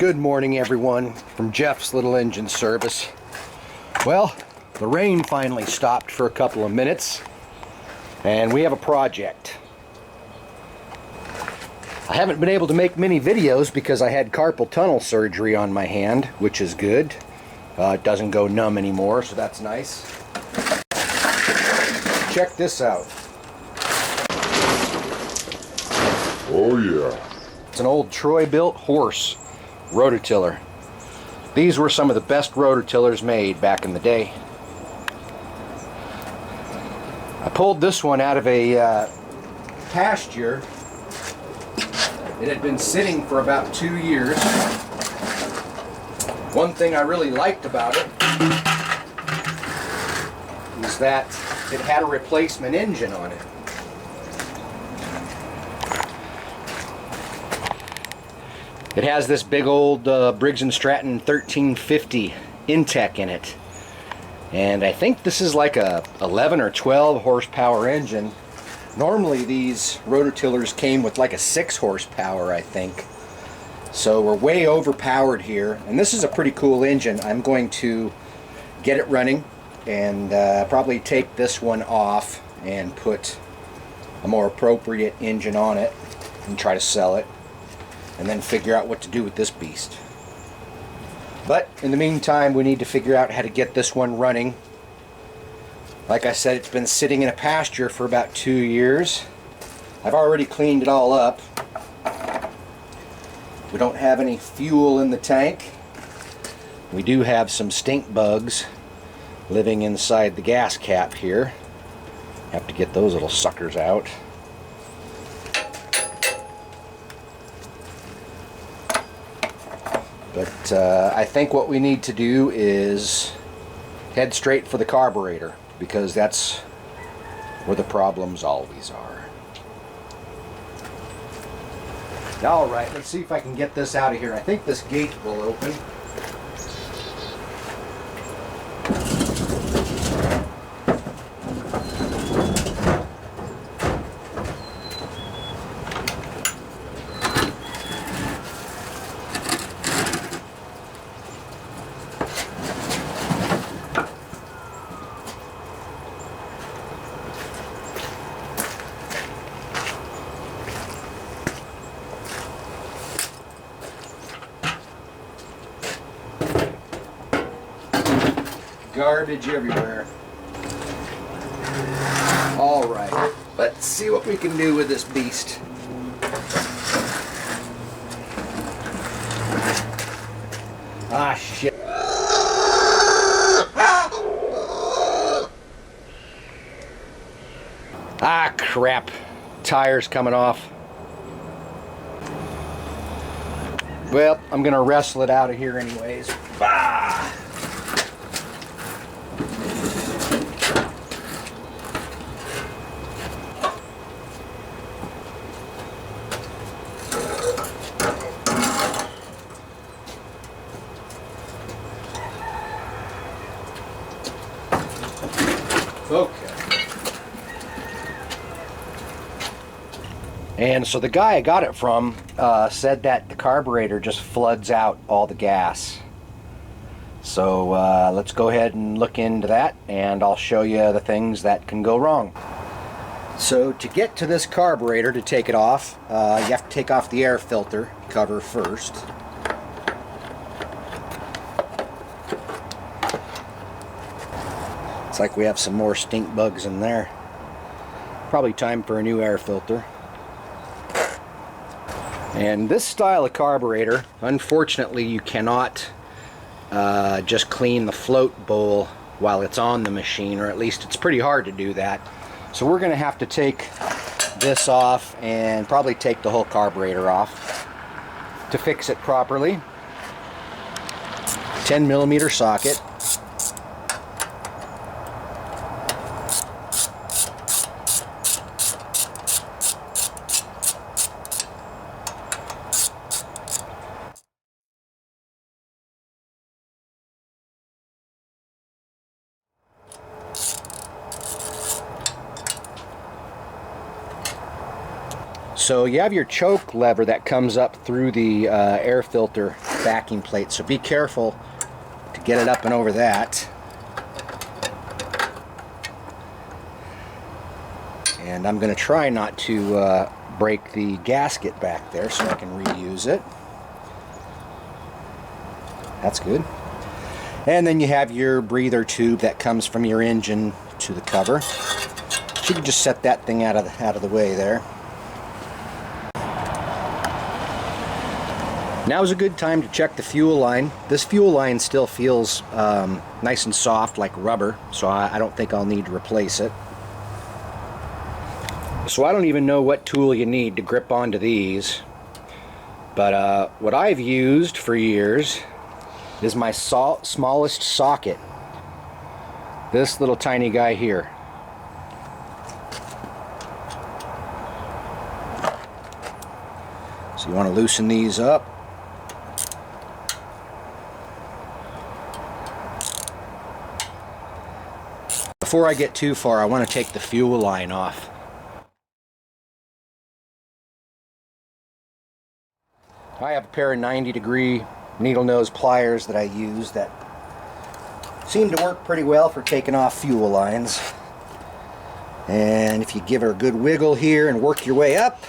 Good morning, everyone, from Jeff's Little Engine Service. Well, the rain finally stopped for a couple of minutes, and we have a project. I haven't been able to make many videos because I had carpal tunnel surgery on my hand, which is good. It doesn't go numb anymore, so that's nice. Check this out. Oh yeah. It's an old Troy-bilt horse rototiller. These were some of the best rototillers made back in the day. I pulled this one out of a pasture. It had been sitting for about 2 years. One thing I really liked about it was that it had a replacement engine on it. It has this big old Briggs and Stratton 1350 Intek in it. And I think this is like a 11 or 12 horsepower engine. Normally these rototillers came with like a 6 horsepower, I think. So we're way overpowered here. And this is a pretty cool engine. I'm going to get it running and probably take this one off and put a more appropriate engine on it and try to sell it. And then figure out what to do with this beast. But in the meantime, we need to figure out how to get this one running. Like I said, it's been sitting in a pasture for about 2 years. I've already cleaned it all up. We don't have any fuel in the tank. We do have some stink bugs living inside the gas cap here. Have to get those little suckers out. But I think what we need to do is head straight for the carburetor, because that's where the problems always are. Alright, let's see if I can get this out of here. I think this gate will open. Garbage everywhere. Alright, let's see what we can do with this beast. Ah, shit. Ah, crap. Tire's coming off. Well, I'm gonna wrestle it out of here anyways. Bah! Okay. And so the guy I got it from said that the carburetor just floods out all the gas. So let's go ahead and look into that, and I'll show you the things that can go wrong. So to get to this carburetor, to take it off, you have to take off the air filter cover first. It's like we have some more stink bugs in there. Probably time for a new air filter. And this style of carburetor, unfortunately, you cannot just clean the float bowl while it's on the machine, or at least it's pretty hard to do that. So we're going to have to take this off and probably take the whole carburetor off to fix it properly. 10mm socket. So you have your choke lever that comes up through the air filter backing plate, so be careful to get it up and over that. And I'm going to try not to break the gasket back there so I can reuse it. That's good. And then you have your breather tube that comes from your engine to the cover. So you can just set that thing out of the way there. Now is a good time to check the fuel line. This fuel line still feels nice and soft like rubber, so I don't think I'll need to replace it. So I don't even know what tool you need to grip onto these, but what I've used for years is my smallest socket. This little tiny guy here. So you want to loosen these up. Before I get too far, I want to take the fuel line off. I have a pair of 90-degree needle nose pliers that I use that seem to work pretty well for taking off fuel lines. And if you give her a good wiggle here and work your way up,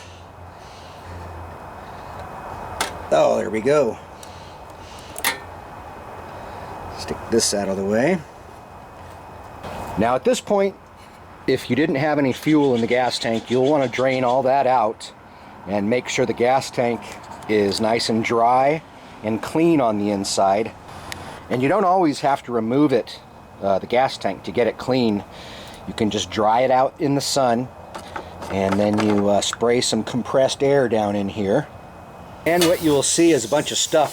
oh, there we go. Stick this out of the way. Now at this point, if you didn't have any fuel in the gas tank, you'll want to drain all that out and make sure the gas tank is nice and dry and clean on the inside. And you don't always have to remove it, the gas tank, to get it clean. You can just dry it out in the sun, and then you spray some compressed air down in here. And what you'll see is a bunch of stuff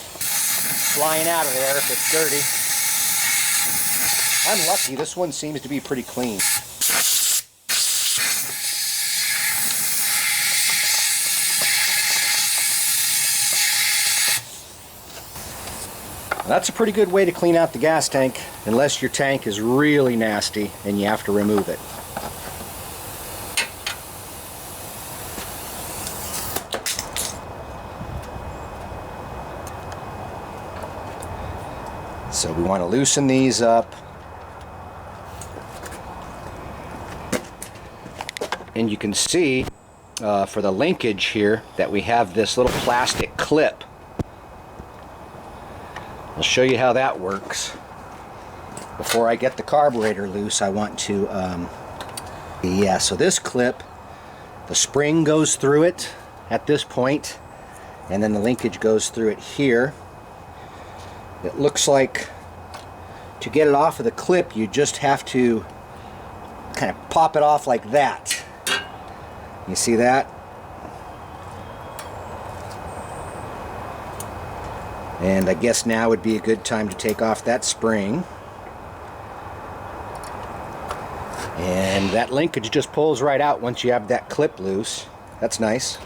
flying out of there if it's dirty. I'm lucky, this one seems to be pretty clean. That's a pretty good way to clean out the gas tank, unless your tank is really nasty and you have to remove it. So we want to loosen these up. And you can see for the linkage here that we have this little plastic clip. I'll show you how that works. Before I get the carburetor loose, I want to, so this clip, the spring goes through it at this point, and then the linkage goes through it here. It looks like to get it off of the clip, you just have to kind of pop it off like that. You see that? And I guess now would be a good time to take off that spring. And that linkage just pulls right out once you have that clip loose. That's nice.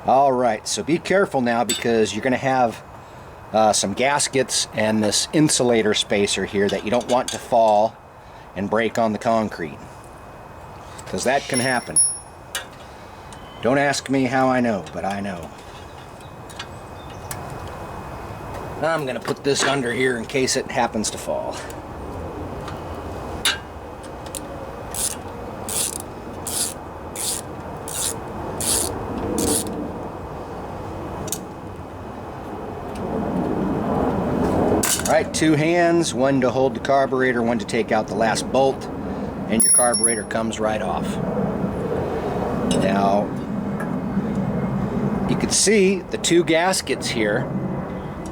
Alright, so be careful now because you're going to have some gaskets and this insulator spacer here that you don't want to fall and break on the concrete, because that can happen. Don't ask me how I know, but I know. I'm going to put this under here in case it happens to fall. Alright, 2 hands, one to hold the carburetor, one to take out the last bolt, and your carburetor comes right off. Now, you can see the 2 gaskets here,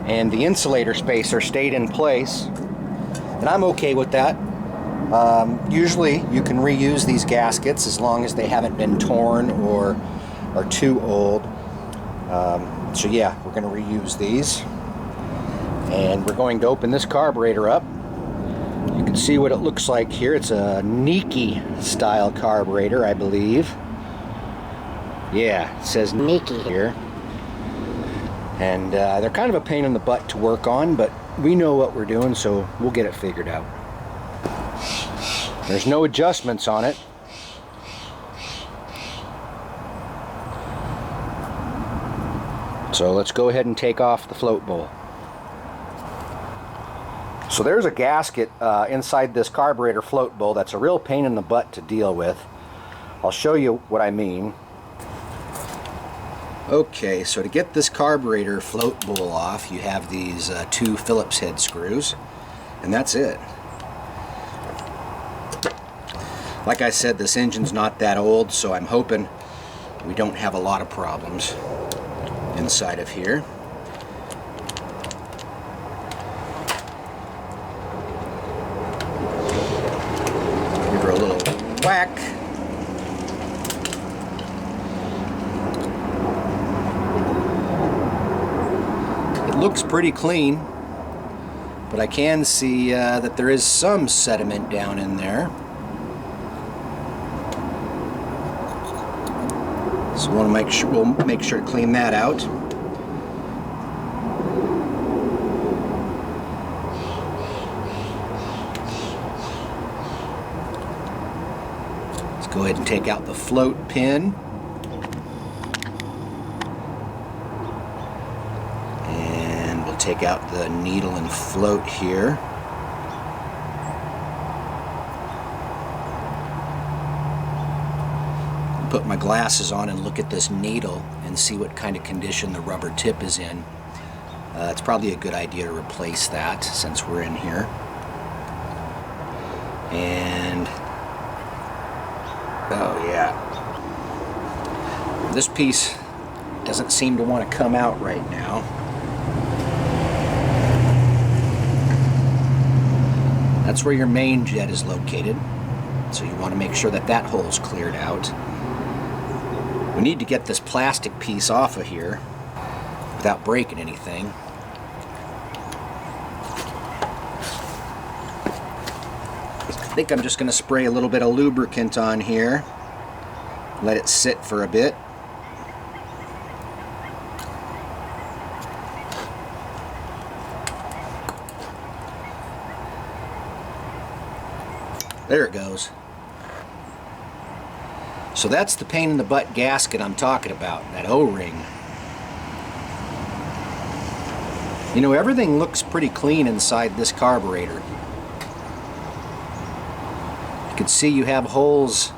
and the insulator spacer stayed in place, and I'm okay with that. Usually you can reuse these gaskets as long as they haven't been torn or are too old. So yeah, we're going to reuse these. And we're going to open this carburetor up. You can see what it looks like here. It's a NIKKI style carburetor, I believe. Yeah, it says NIKKI here. And they're kind of a pain in the butt to work on, but we know what we're doing, so we'll get it figured out. There's no adjustments on it. So let's go ahead and take off the float bowl. So there's a gasket inside this carburetor float bowl that's a real pain in the butt to deal with. I'll show you what I mean. Okay, so to get this carburetor float bowl off, you have these two Phillips head screws, and that's it. Like I said, this engine's not that old, so I'm hoping we don't have a lot of problems inside of here. Give her a little whack. It looks pretty clean, but I can see that there is some sediment down in there. So we'll make sure to clean that out. Let's go ahead and take out the float pin. And we'll take out the needle and float here. Put my glasses on and look at this needle and see what kind of condition the rubber tip is in. It's probably a good idea to replace that since we're in here. And oh yeah, this piece doesn't seem to want to come out right now. That's where your main jet is located, so you want to make sure that that hole's cleared out. We need to get this plastic piece off of here without breaking anything. I think I'm just going to spray a little bit of lubricant on here. Let it sit for a bit. There it goes. So that's the pain in the butt gasket I'm talking about, that O-ring. You know, everything looks pretty clean inside this carburetor. You can see you have holes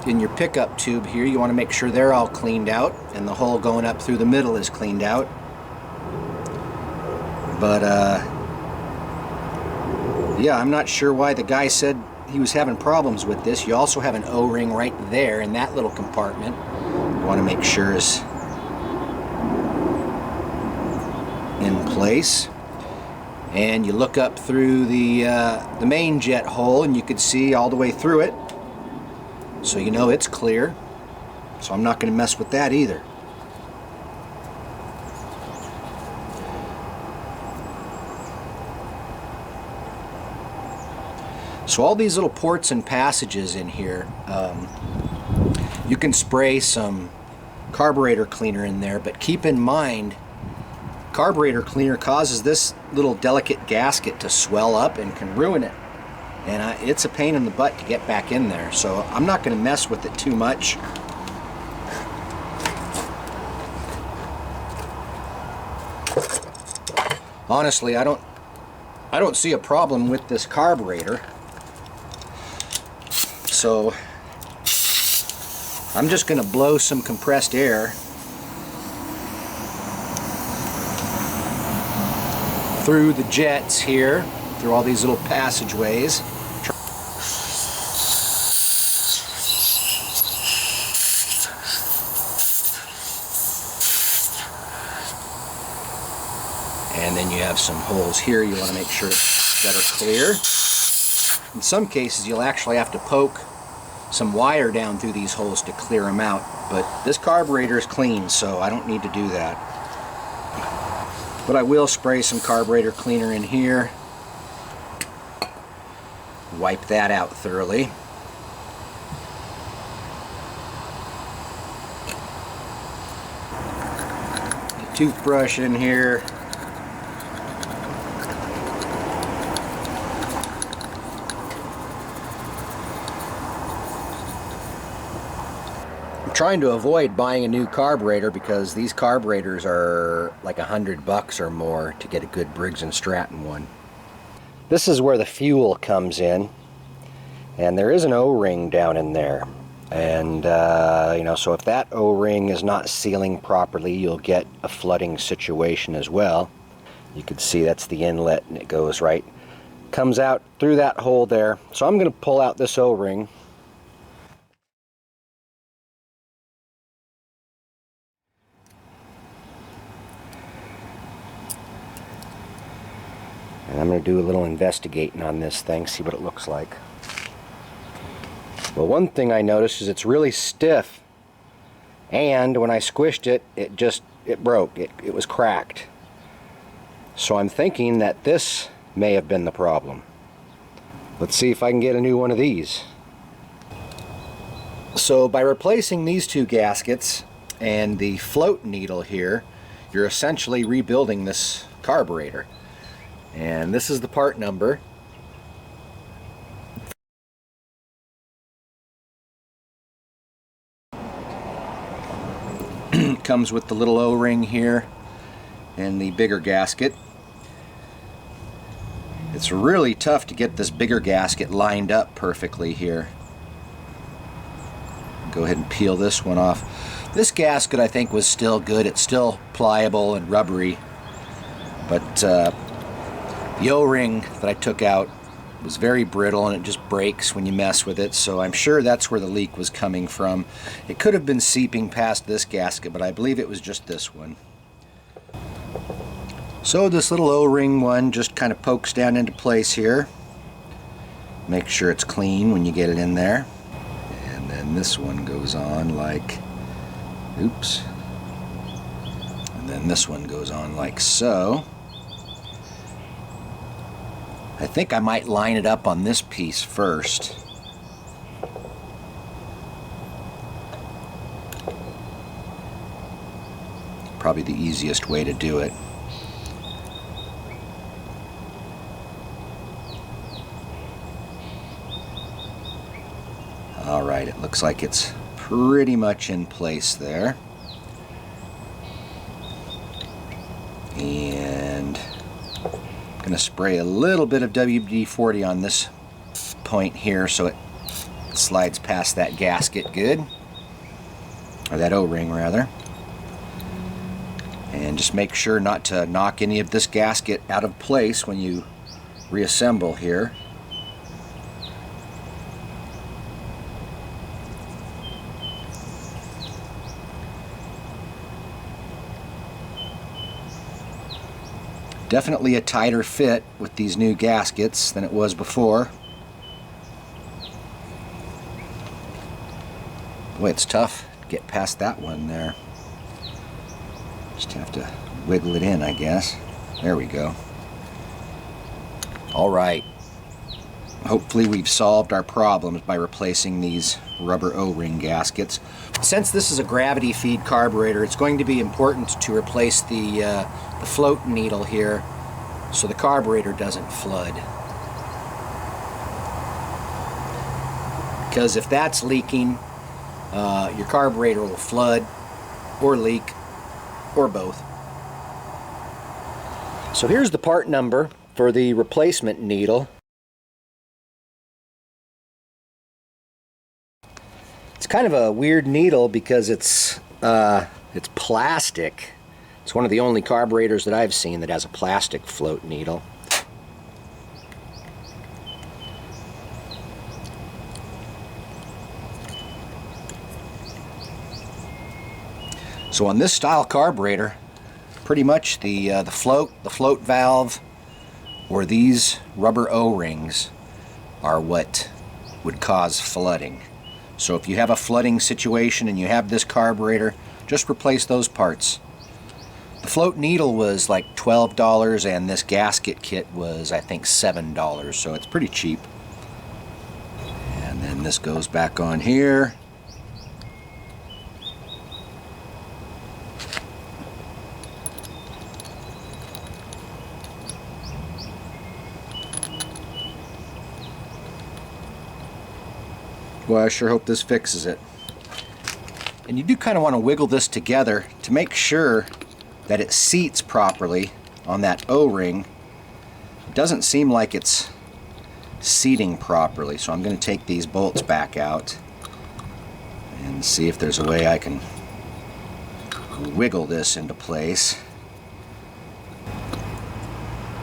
in your pickup tube here. You want to make sure they're all cleaned out, and the hole going up through the middle is cleaned out. But yeah, I'm not sure why the guy said he was having problems with this. You also have an O-ring right there in that little compartment. You want to make sure is in place. And you look up through the main jet hole, and you could see all the way through it. So you know it's clear. So I'm not going to mess with that either. So all these little ports and passages in here, you can spray some carburetor cleaner in there, but keep in mind, carburetor cleaner causes this little delicate gasket to swell up and can ruin it. And it's a pain in the butt to get back in there, so I'm not going to mess with it too much. Honestly, I don't see a problem with this carburetor. So I'm just going to blow some compressed air through the jets here, through all these little passageways. And then you have some holes here you want to make sure that are clear. In some cases you'll actually have to poke some wire down through these holes to clear them out, but this carburetor is clean, so I don't need to do that. But I will spray some carburetor cleaner in here, wipe that out thoroughly. Toothbrush in here. trying to avoid buying a new carburetor because these carburetors are like $100 or more to get a good Briggs and Stratton one. This is where the fuel comes in, and there is an O-ring down in there. And you know, so if that O-ring is not sealing properly, you'll get a flooding situation as well. You can see that's the inlet, and it goes right, comes out through that hole there. So I'm going to pull out this O-ring. And I'm going to do a little investigating on this thing, see what it looks like. Well, one thing I noticed is it's really stiff, and when I squished it, it broke. It was cracked. So I'm thinking that this may have been the problem. Let's see if I can get a new one of these. So by replacing these two gaskets and the float needle here, you're essentially rebuilding this carburetor. And this is the part number. It comes with the little O-ring here and the bigger gasket. It's really tough to get this bigger gasket lined up perfectly here. Go ahead and peel this one off. This gasket I think was still good. It's still pliable and rubbery, but the O-ring that I took out was very brittle, and it just breaks when you mess with it, so I'm sure that's where the leak was coming from. It could have been seeping past this gasket, but I believe it was just this one. So this little O-ring one just kind of pokes down into place here. Make sure it's clean when you get it in there. And then this one goes on like, oops. And then this one goes on like so. I think I might line it up on this piece first. Probably the easiest way to do it. Alright, it looks like it's pretty much in place there. And I'm going to spray a little bit of WD-40 on this point here so it slides past that gasket good, or that O-ring rather. And just make sure not to knock any of this gasket out of place when you reassemble here. Definitely a tighter fit with these new gaskets than it was before. Boy, it's tough to get past that one there. Just have to wiggle it in, I guess. There we go. All right. Hopefully we've solved our problems by replacing these rubber O-ring gaskets. Since this is a gravity feed carburetor, it's going to be important to replace the float needle here so the carburetor doesn't flood. Because if that's leaking, your carburetor will flood or leak or both. So here's the part number for the replacement needle. It's kind of a weird needle because it's plastic. It's one of the only carburetors that I've seen that has a plastic float needle. So on this style carburetor, pretty much the float valve, or these rubber O-rings are what would cause flooding. So if you have a flooding situation and you have this carburetor, just replace those parts. The float needle was like $12 and this gasket kit was, I think, $7, so it's pretty cheap. And then this goes back on here. Well, I sure hope this fixes it. And you do kind of want to wiggle this together to make sure that it seats properly on that O-ring. It doesn't seem like it's seating properly, so I'm going to take these bolts back out and see if there's a way I can wiggle this into place.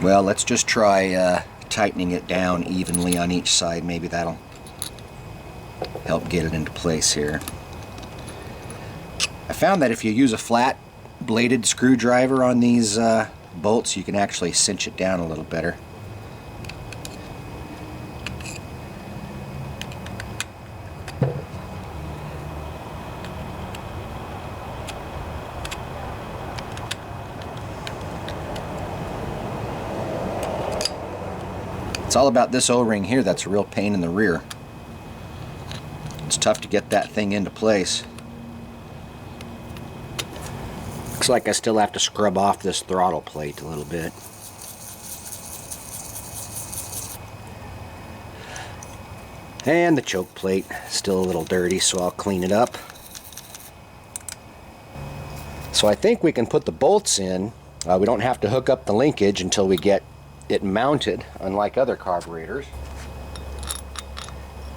Well, let's just try tightening it down evenly on each side. Maybe that'll help get it into place here. I found that if you use a flat bladed screwdriver on these bolts, you can actually cinch it down a little better. It's all about this O-ring here that's a real pain in the rear. It's tough to get that thing into place. Looks like I still have to scrub off this throttle plate a little bit. And the choke plate still a little dirty, so I'll clean it up. So I think we can put the bolts in. We don't have to hook up the linkage until we get it mounted, unlike other carburetors,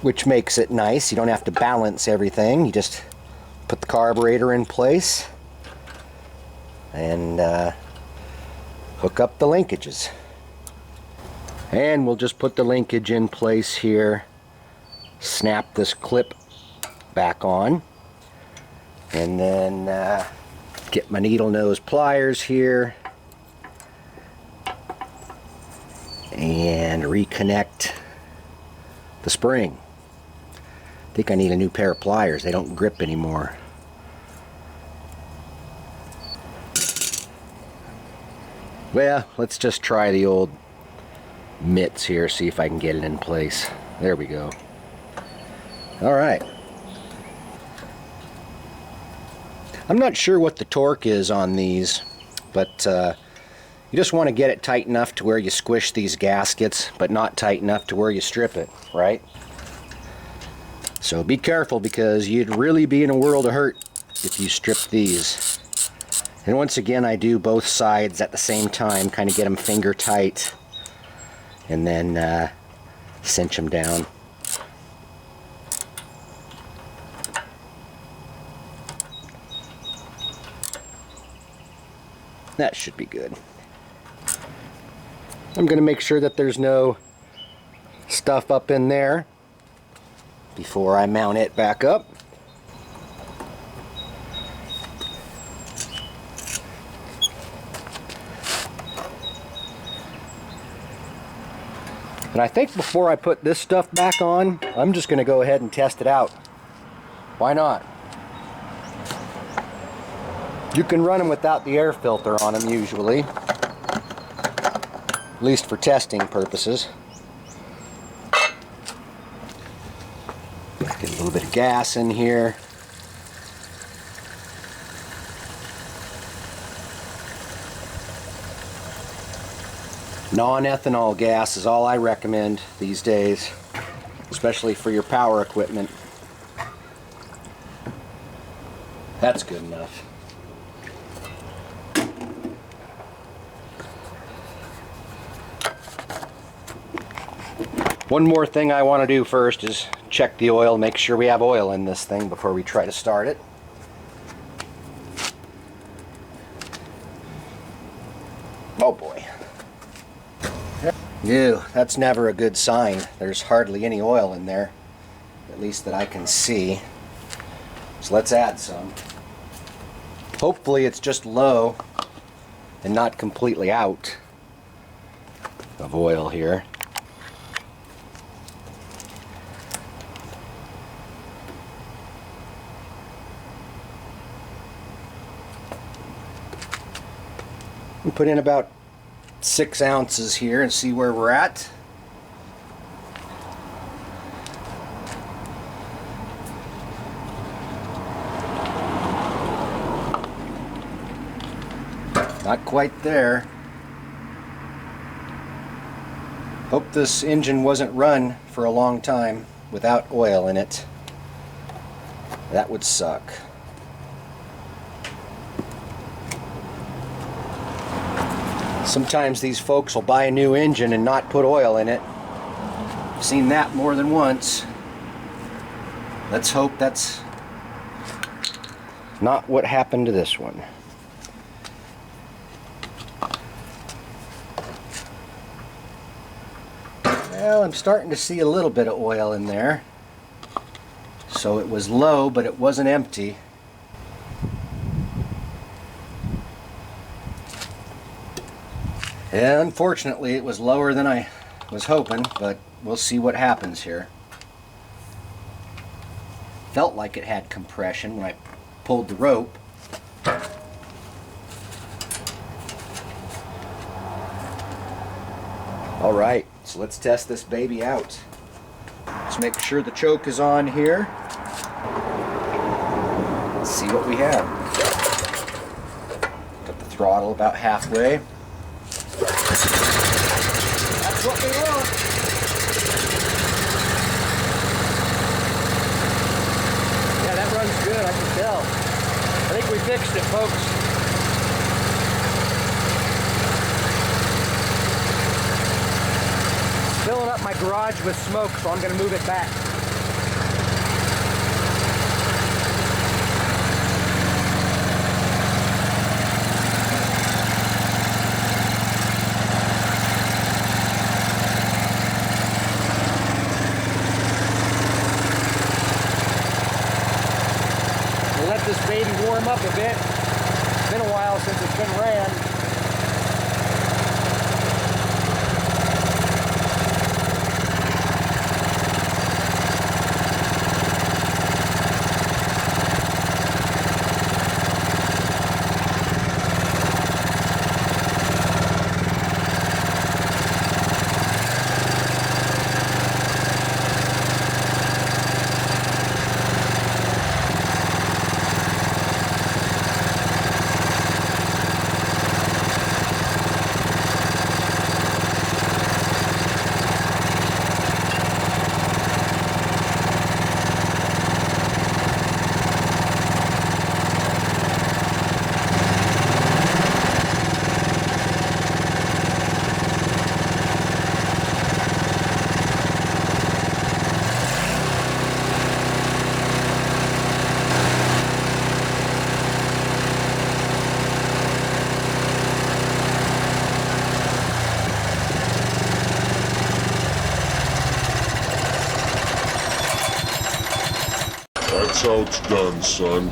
which makes it nice. You don't have to balance everything. You just put the carburetor in place and hook up the linkages. And we'll just put the linkage in place here, snap this clip back on, and then get my needle nose pliers here and reconnect the spring. I think I need a new pair of pliers. They don't grip anymore. Well, let's just try the old mitts here, see if I can get it in place. There we go. Alright. I'm not sure what the torque is on these, but you just want to get it tight enough to where you squish these gaskets, but not tight enough to where you strip it, right? So be careful, because you'd really be in a world of hurt if you strip these. And once again, I do both sides at the same time, kind of get them finger tight, and then cinch them down. That should be good. I'm going to make sure that there's no stuff up in there before I mount it back up. And I think before I put this stuff back on, I'm just going to go ahead and test it out. Why not? You can run them without the air filter on them usually, at least for testing purposes. Get a little bit of gas in here. Non-ethanol gas is all I recommend these days, especially for your power equipment. That's good enough. One more thing I want to do first is check the oil, make sure we have oil in this thing before we try to start it. Oh boy. Ew, that's never a good sign. There's hardly any oil in there, at least that I can see. So let's add some. Hopefully it's just low and not completely out of oil here. We put in about 6 ounces here and see where we're at. Not quite there. Hope this engine wasn't run for a long time without oil in it. That would suck. Sometimes these folks will buy a new engine and not put oil in it. I've seen that more than once. Let's hope that's not what happened to this one. Well, I'm starting to see a little bit of oil in there. So it was low, but it wasn't empty. And unfortunately, it was lower than I was hoping, but we'll see what happens here. Felt like it had compression when I pulled the rope. All right, so let's test this baby out. Let's make sure the choke is on here. Let's see what we have. Got the throttle about halfway. That's what we want. Yeah, that runs good, I can tell. I think we fixed it, folks. It's filling up my garage with smoke, so I'm going to move it back. This baby warm up a bit. It's been a while since it's been ran. That's how it's done, son.